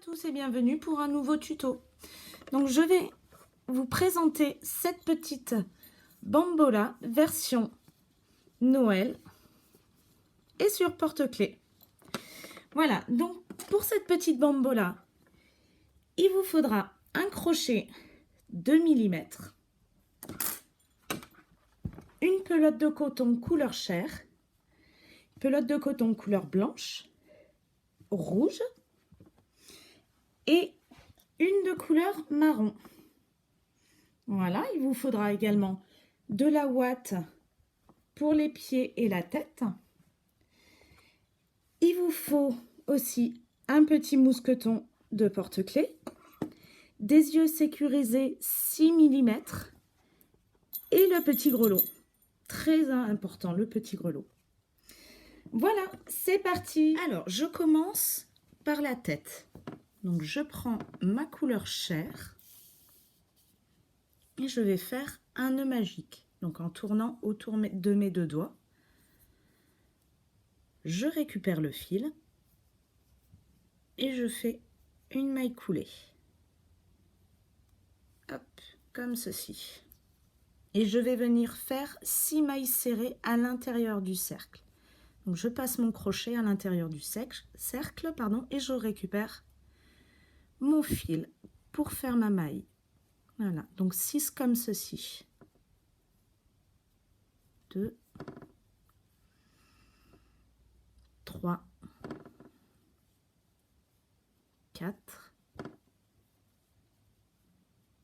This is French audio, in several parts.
Tous et bienvenue pour un nouveau tuto. Donc je vais vous présenter cette petite bambola version Noël et sur porte-clés. Voilà, donc pour cette petite bambola, il vous faudra un crochet 2 mm, une pelote de coton couleur chair, pelote de coton couleur blanche, rouge et une de couleur marron. Voilà, il vous faudra également de la ouate pour les pieds et la tête. Il vous faut aussi un petit mousqueton de porte-clés, des yeux sécurisés 6 mm et le petit grelot. Très important, le petit grelot. Voilà, c'est parti. Alors, je commence par la tête. Donc, je prends ma couleur chair et je vais faire un nœud magique. Donc, en tournant autour de mes deux doigts, je récupère le fil et je fais une maille coulée. Hop, comme ceci. Et je vais venir faire 6 mailles serrées à l'intérieur du cercle. Donc je passe mon crochet à l'intérieur du cercle, et je récupère mon fil pour faire ma maille. Voilà, donc 6 comme ceci. 2, 3, 4,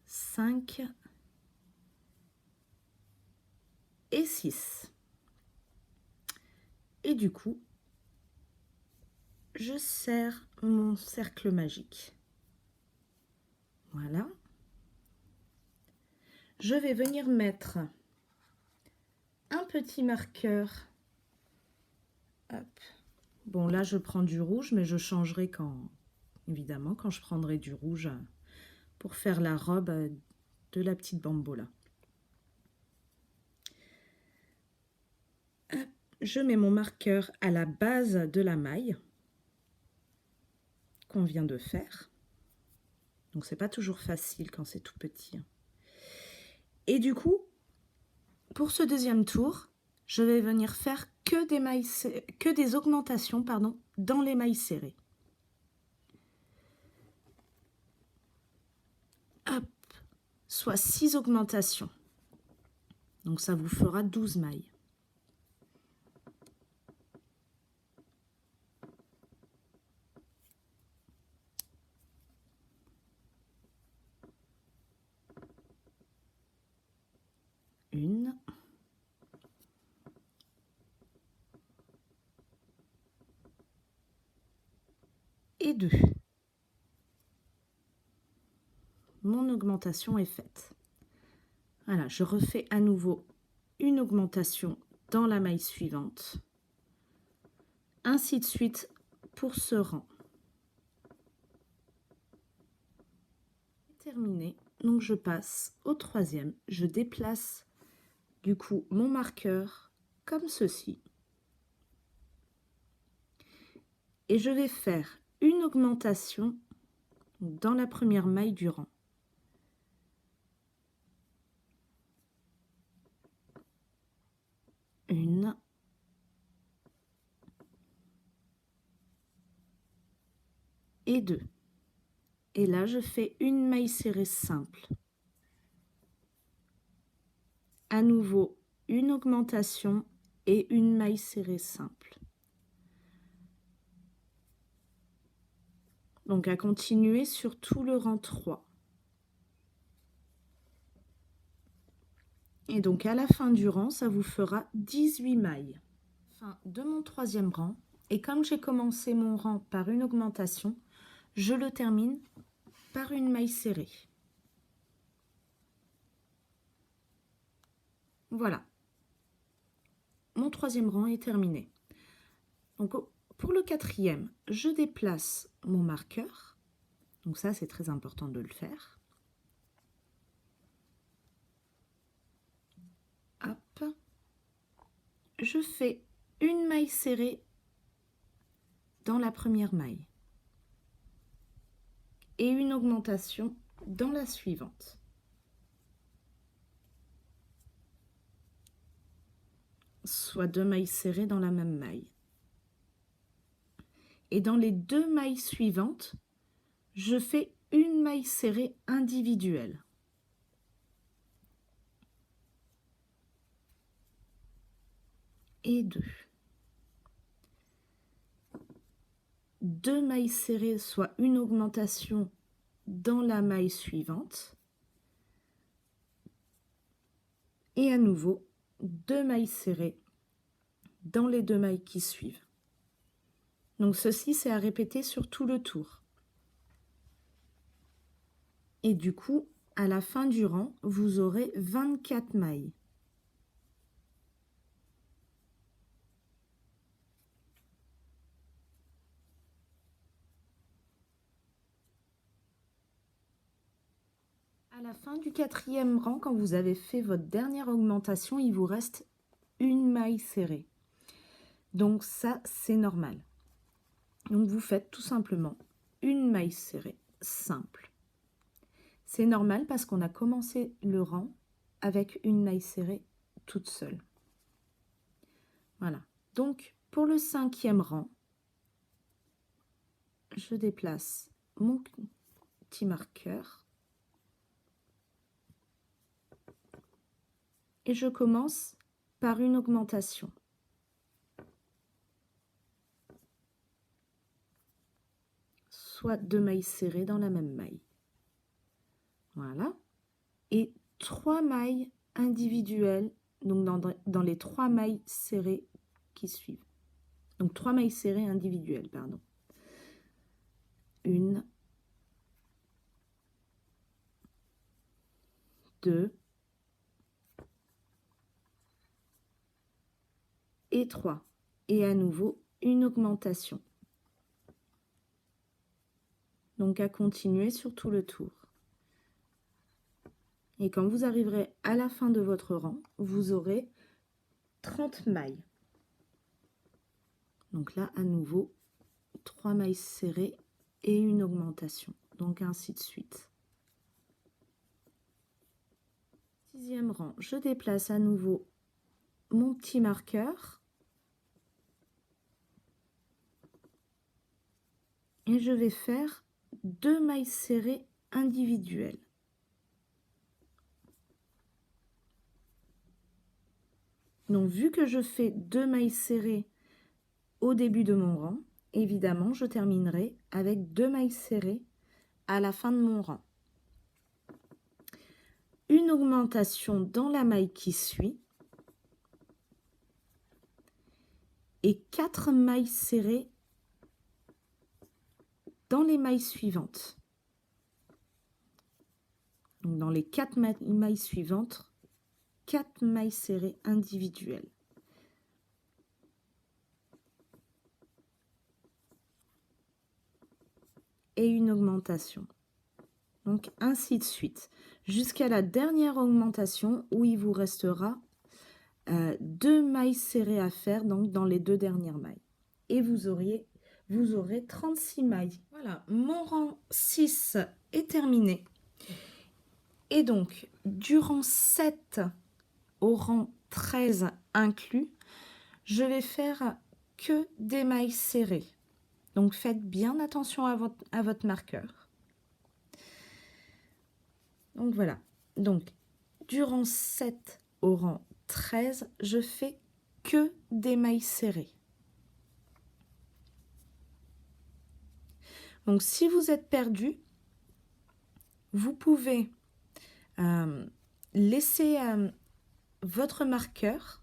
5 et 6. Et du coup, je serre mon cercle magique. Voilà. Je vais venir mettre un petit marqueur. Hop. Bon, là, je prends du rouge, mais je changerai évidemment, quand je prendrai du rouge pour faire la robe de la petite bambola. Hop. Je mets mon marqueur à la base de la maille qu'on vient de faire. Donc, c'est pas toujours facile quand c'est tout petit. Et du coup, pour ce deuxième tour, je vais venir faire que des augmentations dans les mailles serrées. Hop, soit 6 augmentations. Donc ça vous fera 12 mailles. Une. Et 2. Mon augmentation est faite. Voilà, je refais à nouveau une augmentation dans la maille suivante. Ainsi de suite pour ce rang. Terminé. Donc je passe au troisième. Je déplace du coup mon marqueur comme ceci. Et je vais faire une augmentation dans la première maille du rang. Une. Et 2. Et là, je fais une maille serrée simple. À nouveau, une augmentation et une maille serrée simple. Donc, à continuer sur tout le rang 3. Et donc, à la fin du rang, ça vous fera 18 mailles. Fin de mon troisième rang. Et comme j'ai commencé mon rang par une augmentation, je le termine par une maille serrée. Voilà. Mon troisième rang est terminé. Donc, pour le quatrième, je déplace mon marqueur. Donc ça, c'est très important de le faire. Hop. Je fais une maille serrée dans la première maille. et une augmentation dans la suivante. Soit 2 mailles serrées dans la même maille. Et dans les 2 mailles suivantes, je fais une maille serrée individuelle. Et 2. 2 mailles serrées, soit une augmentation dans la maille suivante. Et à nouveau, 2 mailles serrées dans les 2 mailles qui suivent. Donc ceci, c'est à répéter sur tout le tour. Et du coup, à la fin du rang, vous aurez 24 mailles. À la fin du 4e rang, quand vous avez fait votre dernière augmentation, il vous reste une maille serrée. Donc ça, c'est normal. Donc vous faites tout simplement une maille serrée simple. C'est normal parce qu'on a commencé le rang avec une maille serrée toute seule. Voilà. Donc pour le 5e rang, je déplace mon petit marqueur et je commence par une augmentation. Soit 2 mailles serrées dans la même maille. Voilà. Et 3 mailles individuelles, donc dans les 3 mailles serrées qui suivent. Donc 3 mailles serrées individuelles, pardon. 1, 2 et 3. Et à nouveau, une augmentation. Donc à continuer sur tout le tour. Et quand vous arriverez à la fin de votre rang, vous aurez 30 mailles. Donc là, à nouveau, 3 mailles serrées et une augmentation. Donc ainsi de suite. 6e rang, je déplace à nouveau mon petit marqueur. Et je vais faire 2 mailles serrées individuelles. Donc vu que je fais 2 mailles serrées au début de mon rang, évidemment je terminerai avec 2 mailles serrées à la fin de mon rang. Une augmentation dans la maille qui suit et 4 mailles serrées dans les mailles suivantes. Donc dans les 4 mailles suivantes, 4 mailles serrées individuelles. Et une augmentation. Donc ainsi de suite, jusqu'à la dernière augmentation où il vous restera 2 mailles serrées à faire donc dans les 2 dernières mailles. Et vous aurez 36 mailles. Voilà, mon rang 6 est terminé. Et donc, du rang 7 au rang 13 inclus, je vais faire que des mailles serrées. Donc faites bien attention à votre marqueur. Donc voilà, donc du rang 7 au rang 13, je fais que des mailles serrées. Donc si vous êtes perdu, vous pouvez laisser votre marqueur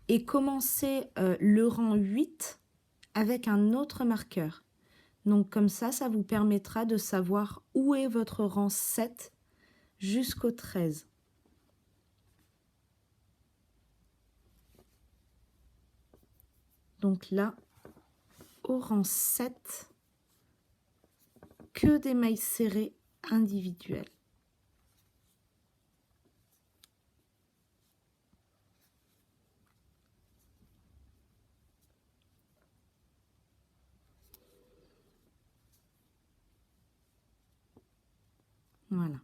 et commencer le rang 8 avec un autre marqueur. Donc comme ça vous permettra de savoir où est votre rang 7 jusqu'au 13. Donc là, au rang 7, que des mailles serrées individuelles. Voilà.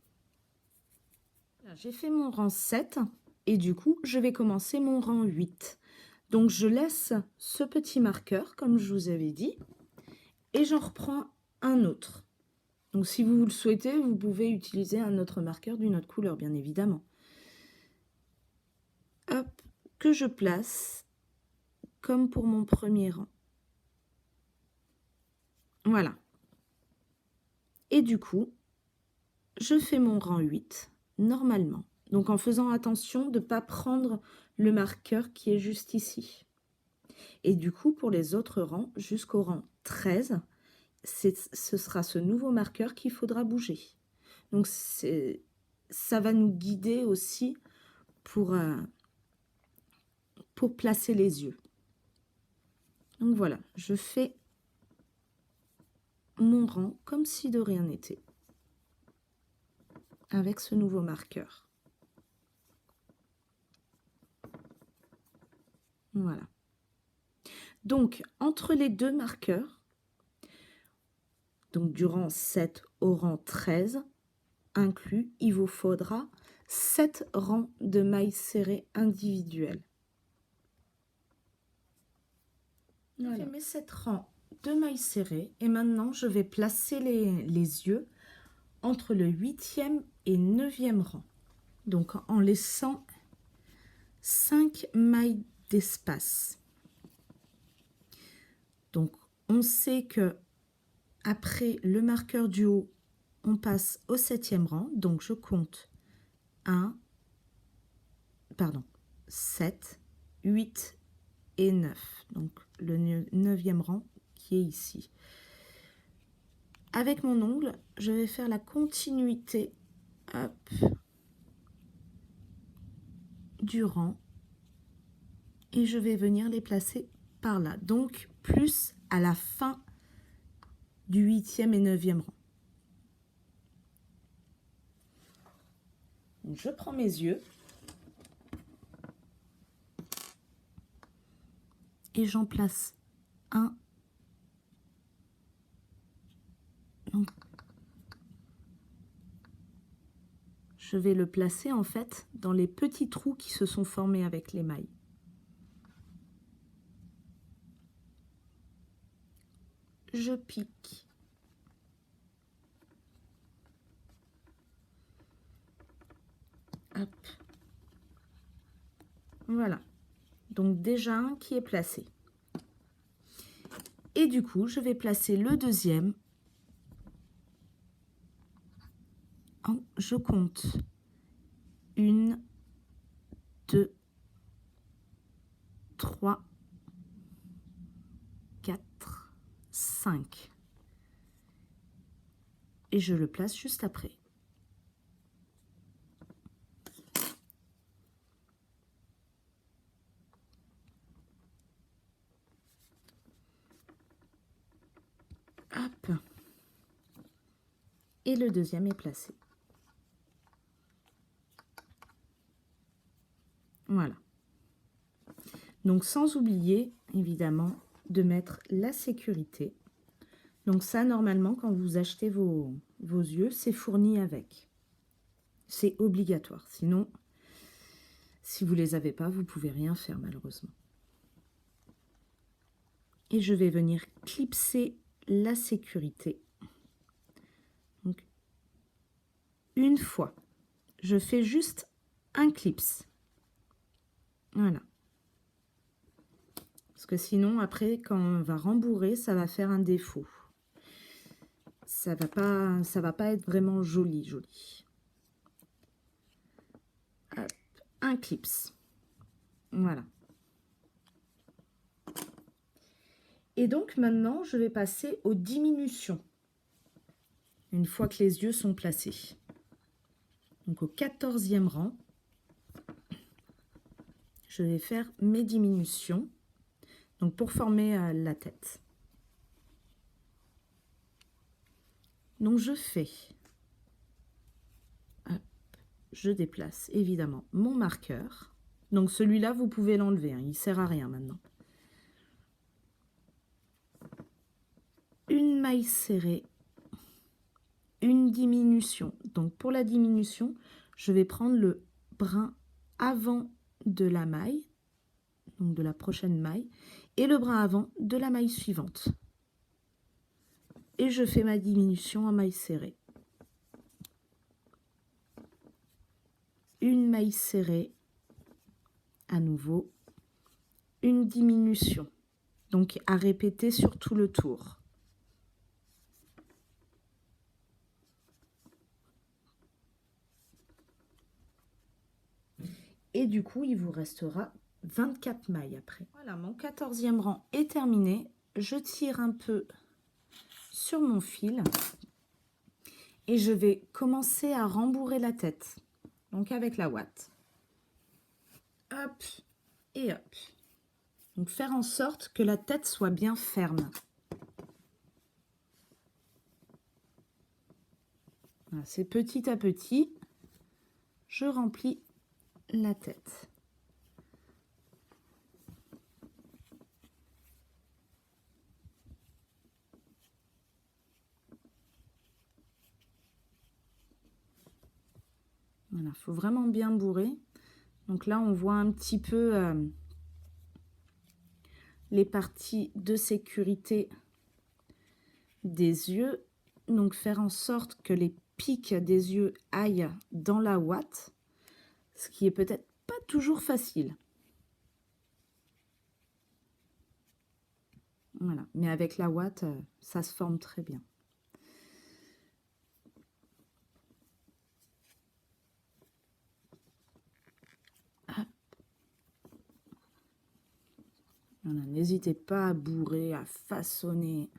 J'ai fait mon rang 7 et du coup, je vais commencer mon rang 8. Donc, je laisse ce petit marqueur, comme je vous avais dit, et j'en reprends un autre. Donc, si vous le souhaitez, vous pouvez utiliser un autre marqueur d'une autre couleur, bien évidemment. Hop, que je place comme pour mon premier rang. Voilà. Et du coup, je fais mon rang 8 normalement. Donc, en faisant attention de ne pas prendre le marqueur qui est juste ici. Et du coup, pour les autres rangs, jusqu'au rang 13, ce sera ce nouveau marqueur qu'il faudra bouger. Donc, ça va nous guider aussi pour placer les yeux. Donc voilà, je fais mon rang comme si de rien n'était avec ce nouveau marqueur. Voilà. Donc, entre les deux marqueurs, donc du rang 7 au rang 13, inclus, il vous faudra 7 rangs de mailles serrées individuelles. Voilà. J'ai fait mes 7 rangs de mailles serrées et maintenant je vais placer les yeux entre le 8e et 9e rang. Donc en laissant 5 mailles d'espace. Donc on sait que après le marqueur du haut, on passe au 7e rang. Donc je compte 7, 8 et 9. Donc le 9e rang qui est ici. Avec mon ongle, je vais faire la continuité du rang et je vais venir les placer par là. Donc plus à la fin du 8e et 9e rang. Donc, je prends mes yeux et j'en place un. Donc, je vais le placer en fait dans les petits trous qui se sont formés avec les mailles. Je pique. Hop. Voilà. Donc déjà un qui est placé. Et du coup, je vais placer le deuxième. Je compte 1, 2, 3, 4, 5. Et je le place juste après. Hop. Et le deuxième est placé. Voilà. Donc sans oublier, évidemment, de mettre la sécurité. Donc ça, normalement, quand vous achetez vos yeux, c'est fourni avec. C'est obligatoire. Sinon, si vous ne les avez pas, vous ne pouvez rien faire, malheureusement. Et je vais venir clipser la sécurité. Donc, une fois, je fais juste un clips. Voilà. Parce que sinon, après, quand on va rembourrer, ça va faire un défaut. Ça va pas être vraiment joli. Hop, un clips. Voilà. Et donc maintenant, je vais passer aux diminutions. Une fois que les yeux sont placés. Donc au 14e rang, je vais faire mes diminutions. Donc pour former la tête. Donc je fais, hop, je déplace évidemment mon marqueur. Donc celui-là, vous pouvez l'enlever, hein, il ne sert à rien maintenant. Une maille serrée une diminution. Donc pour la diminution, je vais prendre le brin avant de la maille, donc de la prochaine maille, et le brin avant de la maille suivante. Et je fais ma diminution en maille serrée. Une maille serrée, à nouveau, une diminution. Donc à répéter sur tout le tour. Et du coup, il vous restera 24 mailles après. Voilà, mon 14e rang est terminé. Je tire un peu sur mon fil et je vais commencer à rembourrer la tête. Donc avec la ouate. Hop et hop. Donc faire en sorte que la tête soit bien ferme. Voilà, c'est petit à petit, je remplis la tête. Voilà, il faut vraiment bien bourrer. Donc là, on voit un petit peu les parties de sécurité des yeux. Donc faire en sorte que les pics des yeux aillent dans la ouate, ce qui est peut-être pas toujours facile. Voilà, mais avec la ouate, ça se forme très bien. Voilà, n'hésitez pas à bourrer, à façonner.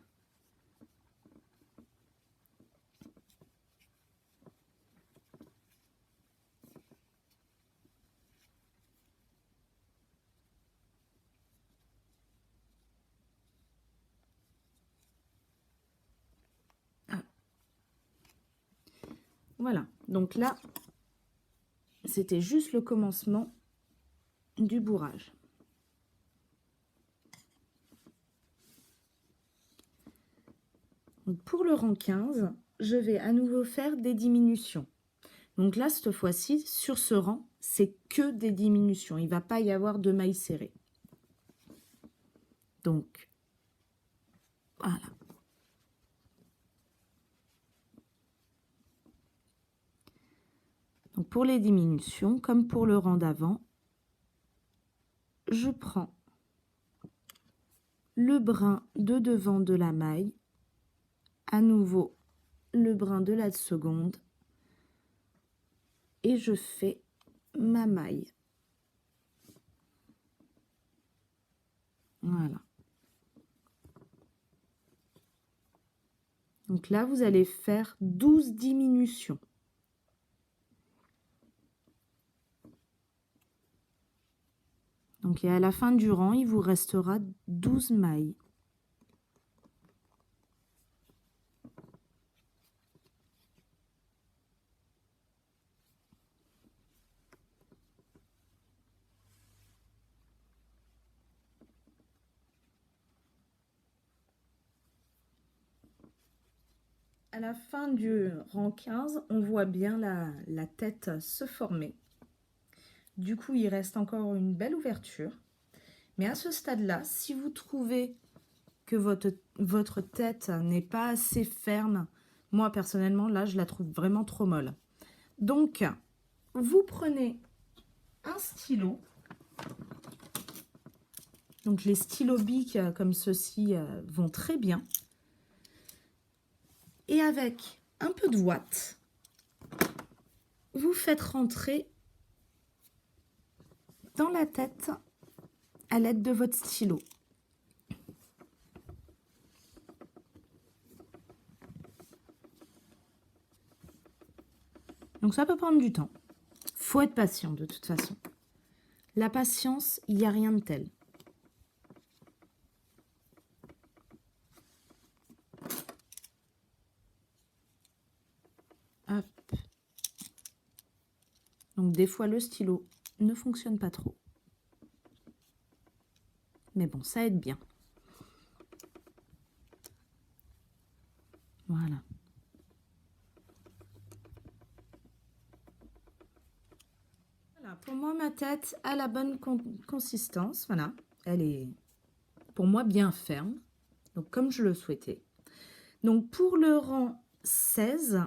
Voilà, donc là, c'était juste le commencement du bourrage. Donc pour le rang 15, je vais à nouveau faire des diminutions. Donc là, cette fois-ci, sur ce rang, c'est que des diminutions. Il ne va pas y avoir de mailles serrées. Donc, voilà. Donc pour les diminutions, comme pour le rang d'avant, je prends le brin de devant de la maille, à nouveau le brin de la seconde, et je fais ma maille. Voilà. Donc là, vous allez faire 12 diminutions. Donc, et à la fin du rang, il vous restera 12 mailles. À la fin du rang 15, on voit bien la tête se former. Du coup, il reste encore une belle ouverture. Mais à ce stade-là, si vous trouvez que votre tête n'est pas assez ferme, moi personnellement, là, je la trouve vraiment trop molle. Donc, vous prenez un stylo. Donc, les stylos bic comme ceci vont très bien. Et avec un peu de ouate, vous faites rentrer dans la tête à l'aide de votre stylo. Donc ça peut prendre du temps. Faut être patient de toute façon. La patience, il n'y a rien de tel. Hop. Donc des fois le stylo ne fonctionne pas trop. Mais bon, ça aide bien. Voilà. tête à la bonne consistance. Voilà, elle est pour moi bien ferme, donc comme je le souhaitais. Donc pour le rang 16,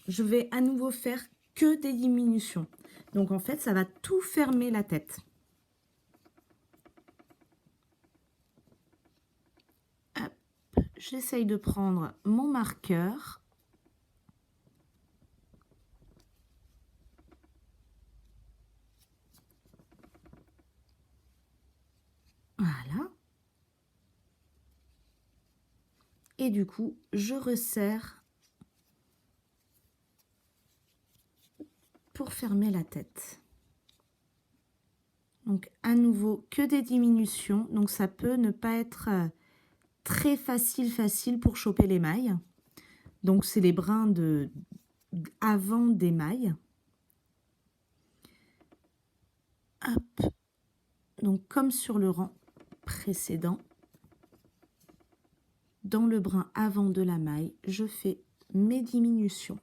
je vais à nouveau faire que des diminutions. Donc en fait, ça va tout fermer la tête. Hop, j'essaye de prendre mon marqueur. Voilà. Et du coup, je resserre pour fermer la tête. Donc à nouveau, que des diminutions. Donc ça peut ne pas être très facile pour choper les mailles. Donc c'est les brins avant des mailles. Hop. Donc comme sur le rang précédent, dans le brin avant de la maille, je fais mes diminutions.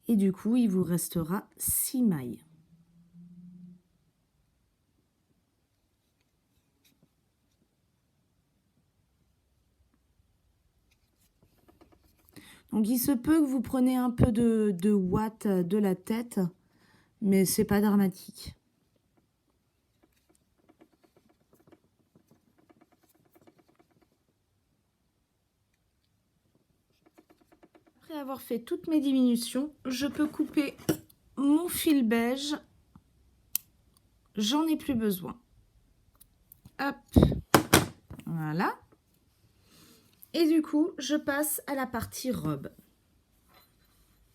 Et du coup, il vous restera 6 mailles. Donc il se peut que vous preniez un peu de watts de la tête, mais c'est pas dramatique. Après avoir fait toutes mes diminutions, je peux couper mon fil beige. J'en ai plus besoin. Hop, voilà. Et du coup, je passe à la partie robe.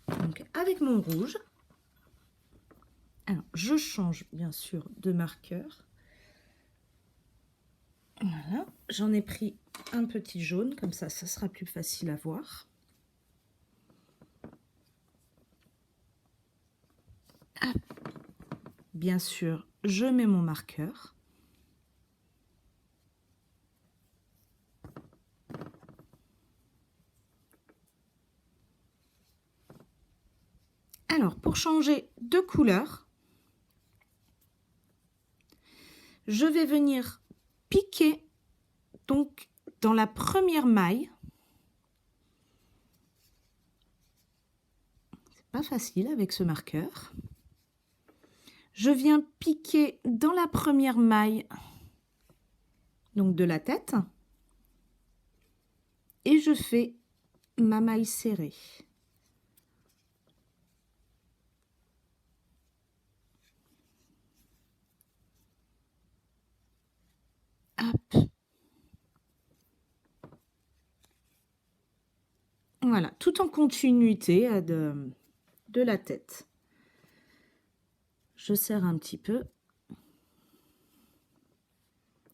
Donc avec mon rouge, alors je change bien sûr de marqueur. Voilà, j'en ai pris un petit jaune, comme ça sera plus facile à voir. Hop. Bien sûr, je mets mon marqueur. Alors, pour changer de couleur, je vais venir piquer donc dans la première maille. C'est pas facile avec ce marqueur. Je viens piquer dans la première maille donc de la tête et je fais ma maille serrée. Hop. Voilà, tout en continuité de la tête. Je serre un petit peu.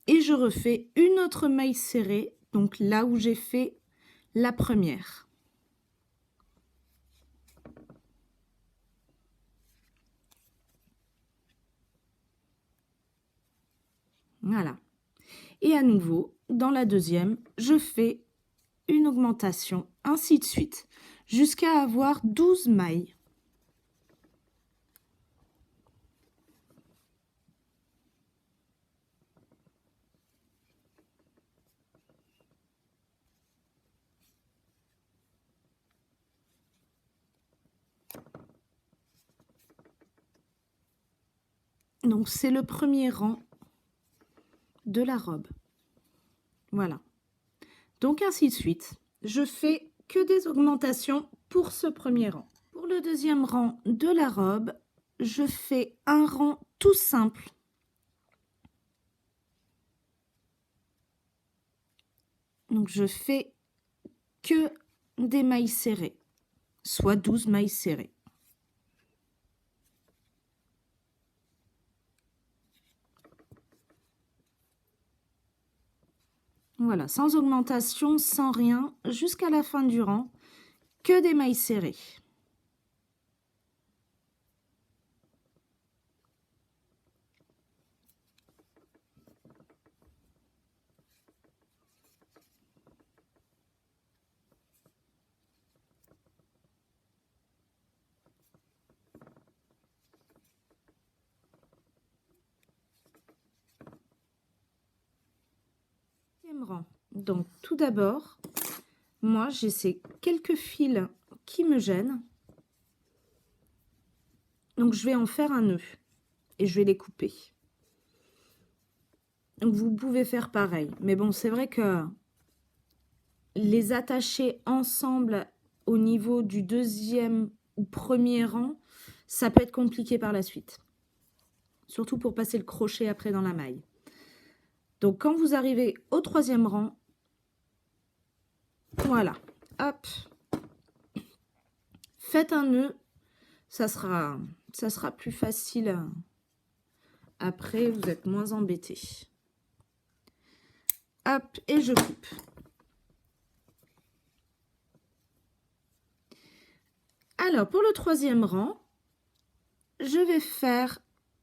Et je refais une autre maille serrée, donc là où j'ai fait la première. Voilà. Et à nouveau, dans la deuxième, je fais une augmentation, ainsi de suite, jusqu'à avoir 12 mailles. Donc c'est le premier rang de la robe. Voilà. Donc ainsi de suite. Je fais que des augmentations pour ce premier rang. Pour le deuxième rang de la robe, je fais un rang tout simple. Donc je fais que des mailles serrées, soit 12 mailles serrées. Voilà, sans augmentation, sans rien, jusqu'à la fin du rang, que des mailles serrées. Deuxième rang. Donc tout d'abord, moi j'ai ces quelques fils qui me gênent. Donc je vais en faire un nœud et je vais les couper. Donc vous pouvez faire pareil. Mais bon, c'est vrai que les attacher ensemble au niveau du deuxième ou premier rang, ça peut être compliqué par la suite. Surtout pour passer le crochet après dans la maille. Donc quand vous arrivez au troisième rang, voilà, hop, faites un nœud, ça sera plus facile. Après, vous êtes moins embêté. Hop, et je coupe. Alors, pour le troisième rang, je vais faire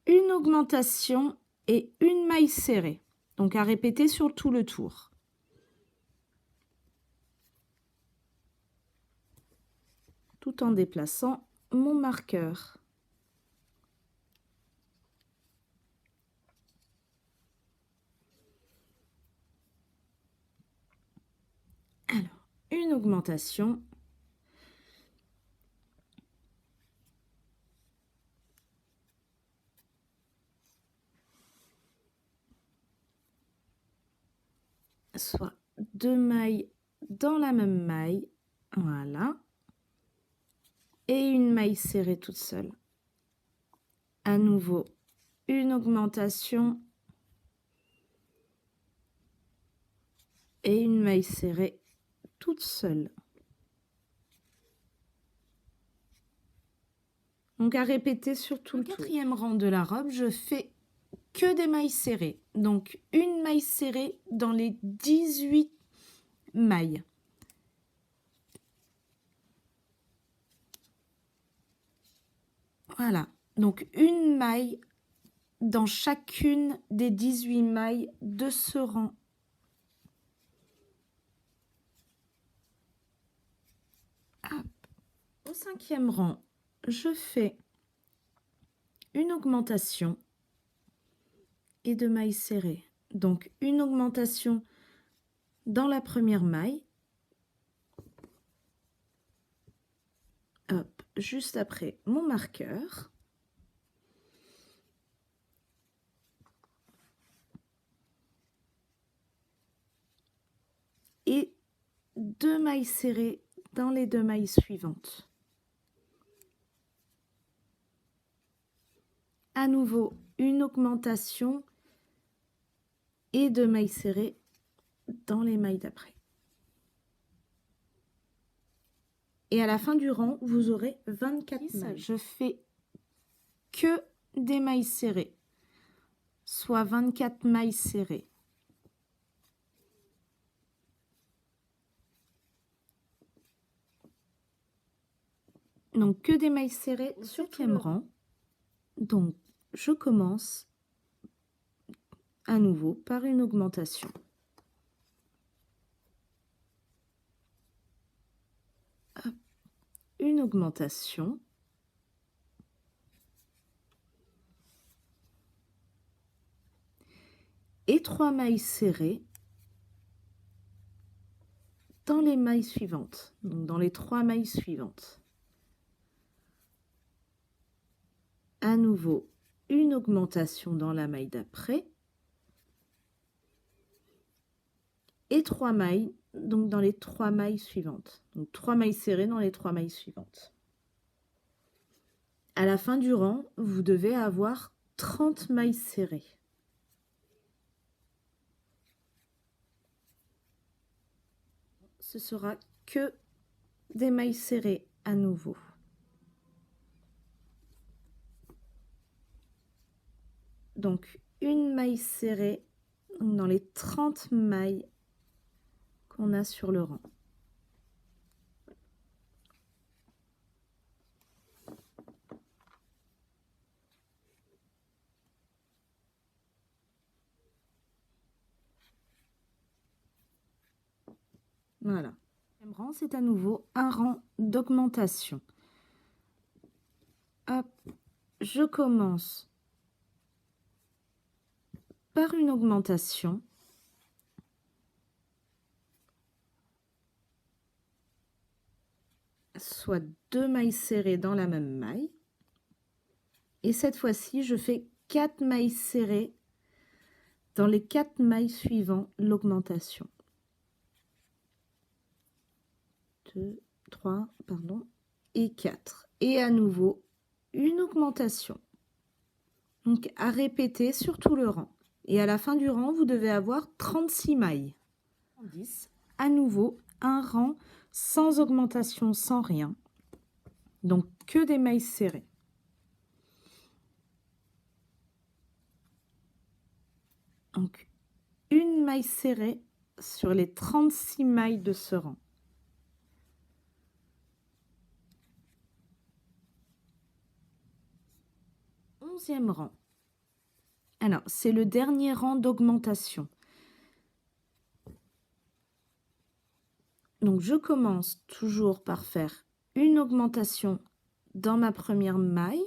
une augmentation et une maille serrée. Donc, à répéter sur tout le tour. Tout en déplaçant mon marqueur. Alors, une augmentation. Soit deux mailles dans la même maille. Voilà. Et une maille serrée toute seule. À nouveau, une augmentation. Et une maille serrée toute seule. Donc à répéter sur tout le quatrième rang de la robe, je fais que des mailles serrées. Donc une maille serrée dans les 18 mailles. Voilà. Donc une maille dans chacune des 18 mailles de ce rang. Hop. Au cinquième rang, je fais une augmentation et deux mailles serrées. Donc une augmentation dans la première maille. Hop, juste après mon marqueur. Et deux mailles serrées dans les deux mailles suivantes. À nouveau, une augmentation et deux mailles serrées dans les mailles d'après. Et à la fin du rang, vous aurez 24 mailles. Je fais que des mailles serrées, soit 24 mailles serrées. Donc, que des mailles serrées sur le même rang. Donc, je commence à nouveau par une augmentation. Hop, une augmentation. Et trois mailles serrées dans les mailles suivantes, donc dans les trois mailles suivantes. À nouveau, une augmentation dans la maille d'après et trois mailles, donc dans les trois mailles suivantes. Donc trois mailles serrées dans les trois mailles suivantes. À la fin du rang, vous devez avoir 30 mailles serrées. Ce sera que des mailles serrées à nouveau. Donc une maille serrée dans les 30 mailles qu'on a sur le rang. Voilà. Le rang, c'est à nouveau un rang d'augmentation. Hop, je commence par une augmentation soit 2 mailles serrées dans la même maille. Et cette fois-ci, je fais 4 mailles serrées dans les 4 mailles suivant l'augmentation. 2, 3, pardon, et 4. Et à nouveau, une augmentation. Donc, à répéter sur tout le rang. Et à la fin du rang, vous devez avoir 36 mailles. 10. À nouveau, un rang sans augmentation, sans rien. Donc, que des mailles serrées. Donc, une maille serrée sur les 36 mailles de ce rang. Onzième rang. Alors, c'est le dernier rang d'augmentation. Donc, je commence toujours par faire une augmentation dans ma première maille.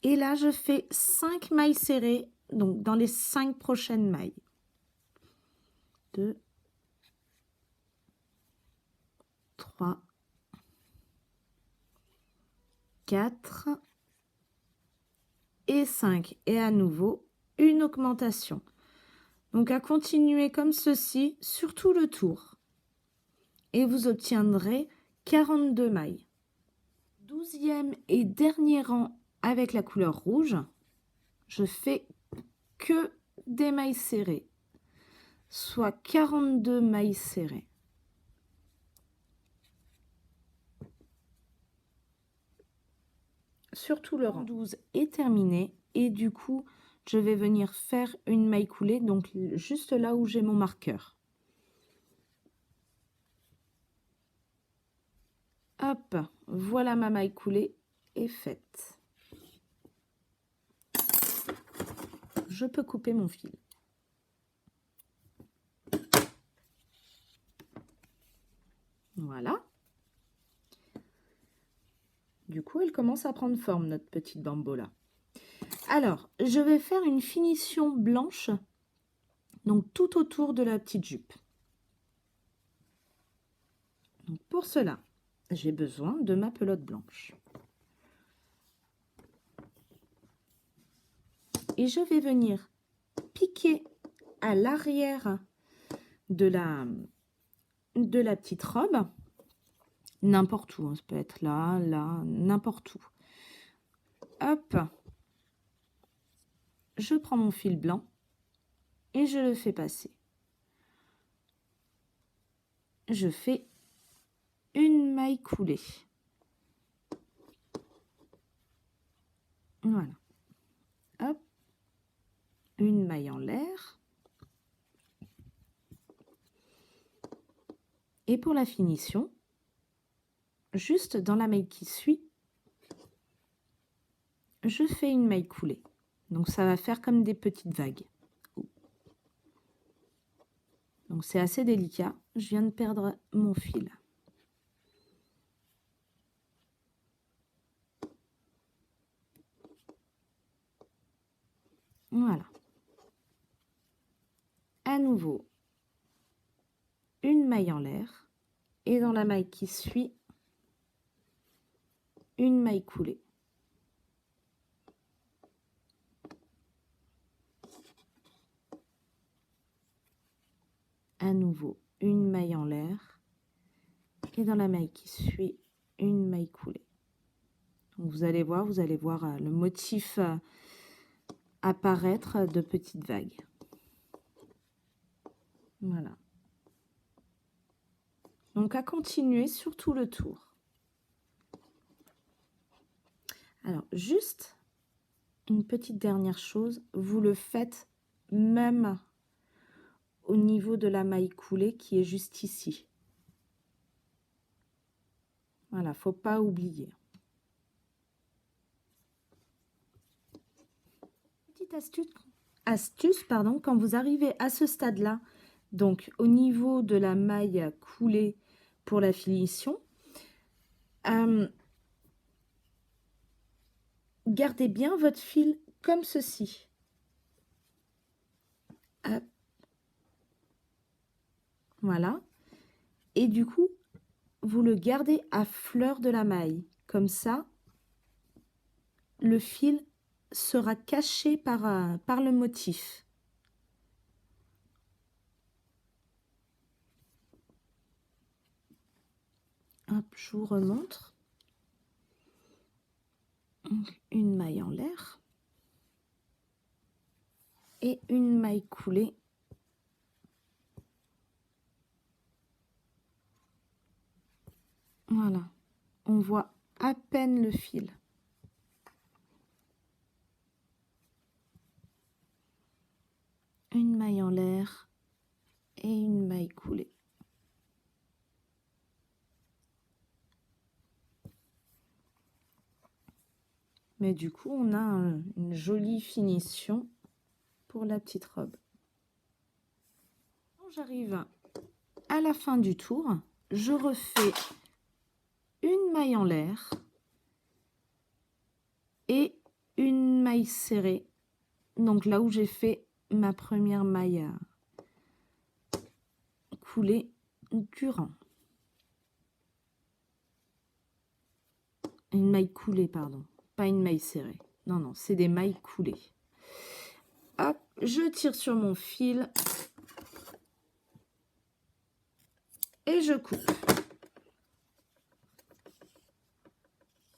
Et là, je fais 5 mailles serrées, donc dans les 5 prochaines mailles. 2, 3, 4 et 5. Et à nouveau, une augmentation. Donc, à continuer comme ceci sur tout le tour. Et vous obtiendrez 42 mailles. 12e et dernier rang avec la couleur rouge, je fais que des mailles serrées, soit 42 mailles serrées. Sur tout le rang. 12 est terminé et du coup, je vais venir faire une maille coulée, donc juste là où j'ai mon marqueur. Hop, voilà ma maille coulée est faite. Je peux couper mon fil. Voilà. Du coup, elle commence à prendre forme, notre petite bambola. Alors, je vais faire une finition blanche, donc tout autour de la petite jupe. Donc, pour cela, j'ai besoin de ma pelote blanche. Et je vais venir piquer à l'arrière de la petite robe, n'importe où, hein, ça peut être là, là, n'importe où. Hop, je prends mon fil blanc et je le fais passer. Je fais une maille coulée. Voilà. Hop, une maille en l'air. Et pour la finition, juste dans la maille qui suit, je fais une maille coulée. Donc ça va faire comme des petites vagues. Donc c'est assez délicat. Je viens de perdre mon fil. Voilà. À nouveau, une maille en l'air. Et dans la maille qui suit, une maille coulée. À nouveau, une maille en l'air. Et dans la maille qui suit, une maille coulée. Donc vous allez voir le motif apparaître de petites vagues. Voilà. Donc à continuer sur tout le tour. Alors juste une petite dernière chose, vous le faites même au niveau de la maille coulée qui est juste ici. Voilà, faut pas oublier. Petite astuce, pardon, quand vous arrivez à ce stade-là, donc au niveau de la maille coulée pour la finition, gardez bien votre fil comme ceci. Hop. Voilà. Et du coup, vous le gardez à fleur de la maille. Comme ça, le fil sera caché par le motif. Hop, je vous remontre. Une maille en l'air. Et une maille coulée. Voilà. On voit à peine le fil. Une maille en l'air et une maille coulée. Mais du coup, on a une jolie finition pour la petite robe. Quand j'arrive à la fin du tour, je refais une maille en l'air et une maille serrée. Donc là où j'ai fait ma première maille coulée du rang. Une maille coulée, pardon. Pas une maille serrée. Non, non, c'est des mailles coulées. Hop, je tire sur mon fil. Et je coupe.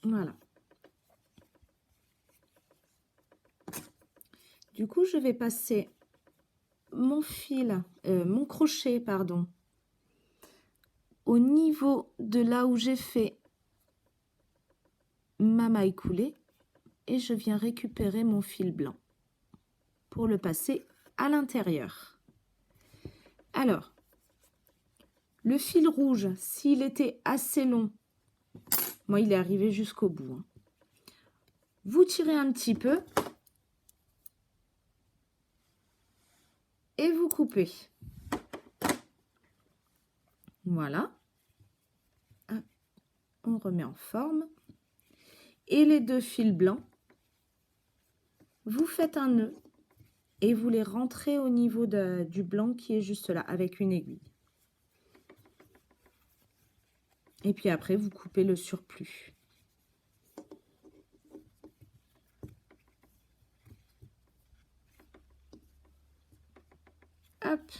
Voilà. Du coup, je vais passer mon fil, mon crochet, pardon, au niveau de là où j'ai fait ma maille coulée et je viens récupérer mon fil blanc pour le passer à l'intérieur. Alors, le fil rouge, s'il était assez long, moi il est arrivé jusqu'au bout, hein. Vous tirez un petit peu et vous coupez. Voilà. Hop, on remet en forme. Et les deux fils blancs, vous faites un nœud et vous les rentrez au niveau du blanc qui est juste là avec une aiguille. Et puis après, vous coupez le surplus. Hop,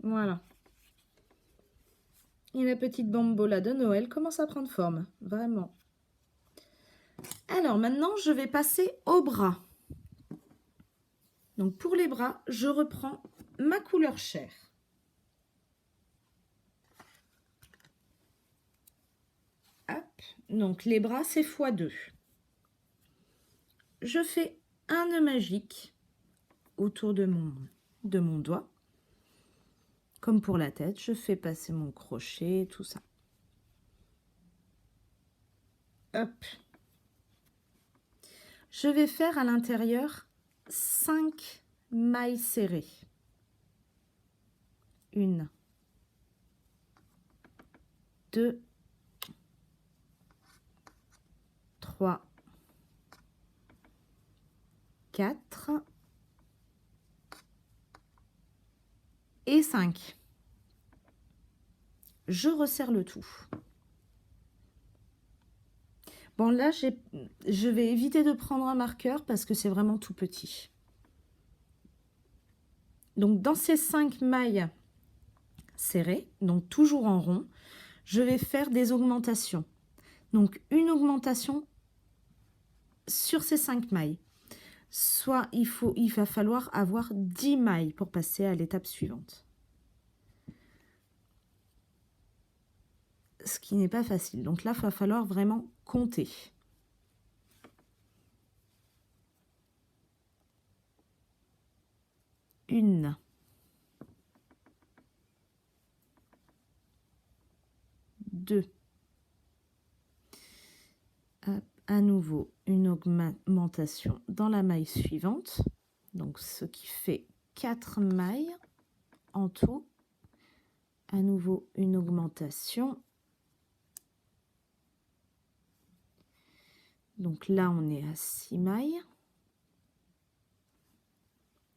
voilà. Et la petite bambola de Noël commence à prendre forme, vraiment. Alors maintenant, je vais passer aux bras. Donc pour les bras, je reprends ma couleur chair. Hop, donc les bras, c'est x2. Je fais un nœud magique autour de mon doigt. Comme pour la tête, je fais passer mon crochet, tout ça. Hop. Je vais faire à l'intérieur 5 mailles serrées. 1, 2, 3, 4 et 5. Je resserre le tout. Bon, là, je vais éviter de prendre un marqueur parce que c'est vraiment tout petit. Donc, dans ces 5 mailles serrées, donc toujours en rond, je vais faire des augmentations. Donc, une augmentation sur ces 5 mailles. Soit il va falloir avoir 10 mailles pour passer à l'étape suivante. Ce qui n'est pas facile. Donc là, il va falloir vraiment compter. Une. 2. À nouveau, une augmentation dans la maille suivante. Donc, ce qui fait 4 mailles en tout. À nouveau, une augmentation. Donc là, on est à 6 mailles.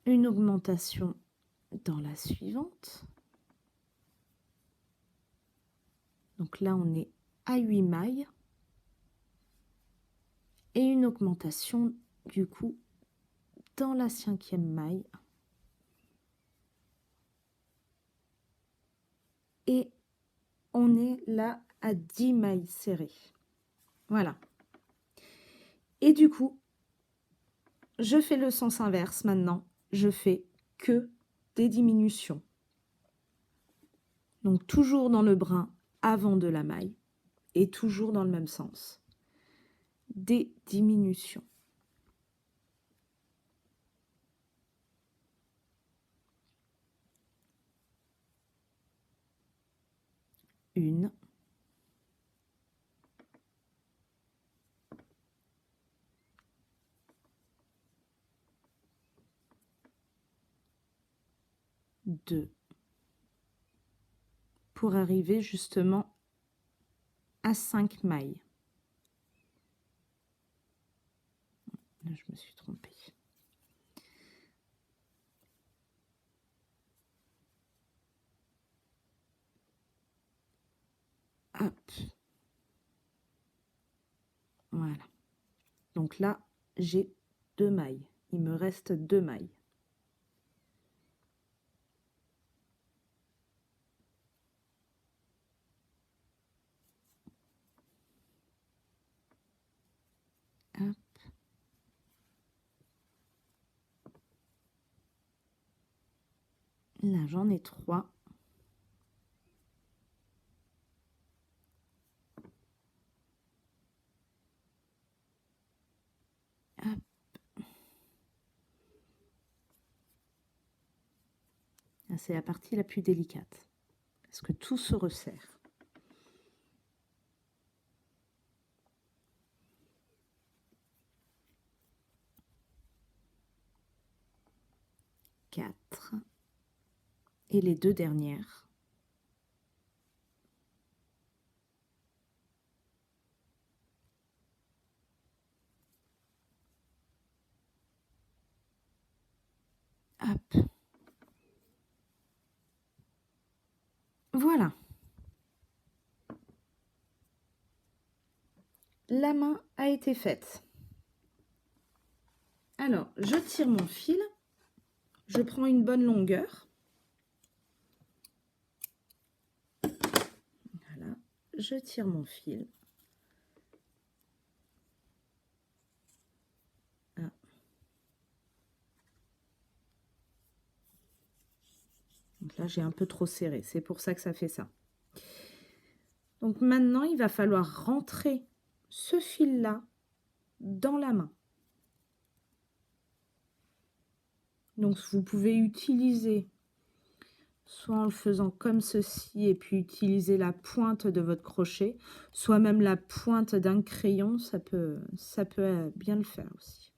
Une augmentation dans la suivante. Donc là, on est à 8 mailles. Et une augmentation, du coup, dans la 5e maille. Et on est là à 10 mailles serrées. Voilà. Et du coup, je fais le sens inverse maintenant. Je fais que des diminutions. Donc toujours dans le brin avant de la maille et toujours dans le même sens. Des diminutions. Une. Deux. Pour arriver justement à 5 mailles. Là, je me suis trompée. Hop. Voilà. Donc là, j'ai 2 mailles. Il me reste 2 mailles. Hop. Là, j'en ai 3. Hop. C'est la partie la plus délicate, parce que tout se resserre. Quatre. Et les 2 dernières. Hop. Voilà. La main a été faite. Alors, je tire mon fil. Je prends une bonne longueur. Voilà. Je tire mon fil. Ah. Donc là, j'ai un peu trop serré. C'est pour ça que ça fait ça. Donc maintenant, il va falloir rentrer ce fil-là dans la main. Donc vous pouvez utiliser, soit en le faisant comme ceci et puis utiliser la pointe de votre crochet, soit même la pointe d'un crayon, ça peut bien le faire aussi.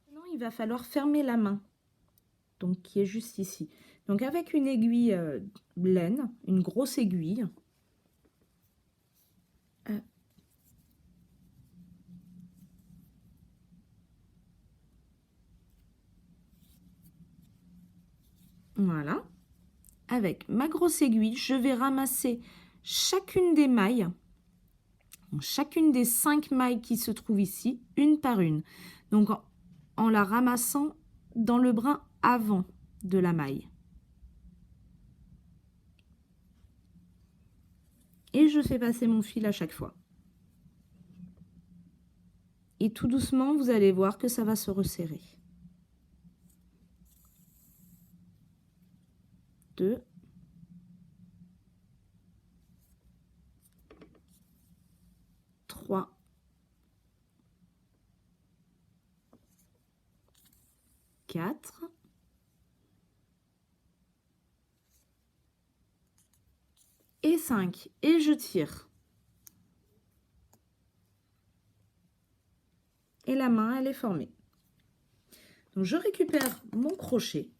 Maintenant, il va falloir fermer la main, donc qui est juste ici. Donc avec une aiguille laine, une grosse aiguille, voilà. Avec ma grosse aiguille, je vais ramasser chacune des mailles, chacune des 5 mailles qui se trouvent ici, une par une. Donc en la ramassant dans le brin avant de la maille. Et je fais passer mon fil à chaque fois. Et tout doucement, vous allez voir que ça va se resserrer. 2. 3. 4. Et 5. Et je tire. Et la main, elle est formée. Donc je récupère mon crochet.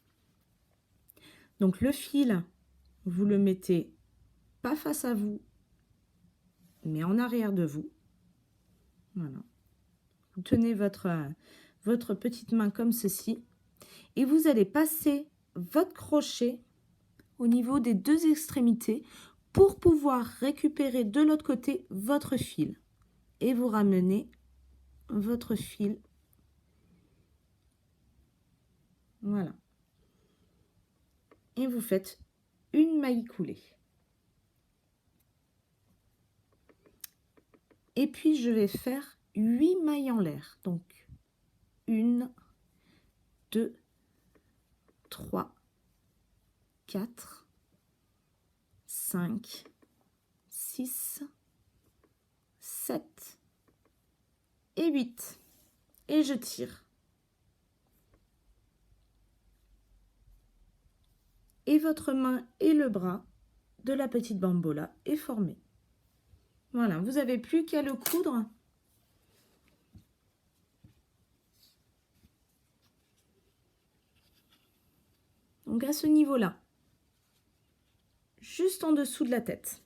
Donc le fil, vous le mettez pas face à vous, mais en arrière de vous. Voilà. Vous tenez votre petite main comme ceci. Et vous allez passer votre crochet au niveau des deux extrémités pour pouvoir récupérer de l'autre côté votre fil. Et vous ramenez votre fil. Voilà. Et vous faites une maille coulée. Et puis je vais faire 8 mailles en l'air. Donc 1, 2, 3, 4, 5, 6, 7 et 8. Et je tire. Et votre main et le bras de la petite bambola est formé. Voilà, vous n'avez plus qu'à le coudre. Donc à ce niveau-là, juste en dessous de la tête.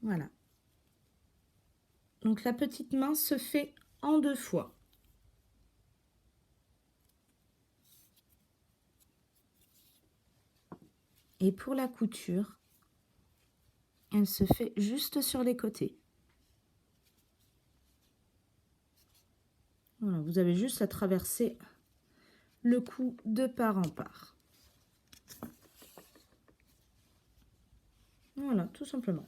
Voilà. Donc la petite main se fait en 2 fois. Et pour la couture, elle se fait juste sur les côtés. Voilà, vous avez juste à traverser le cou de part en part. Voilà, tout simplement.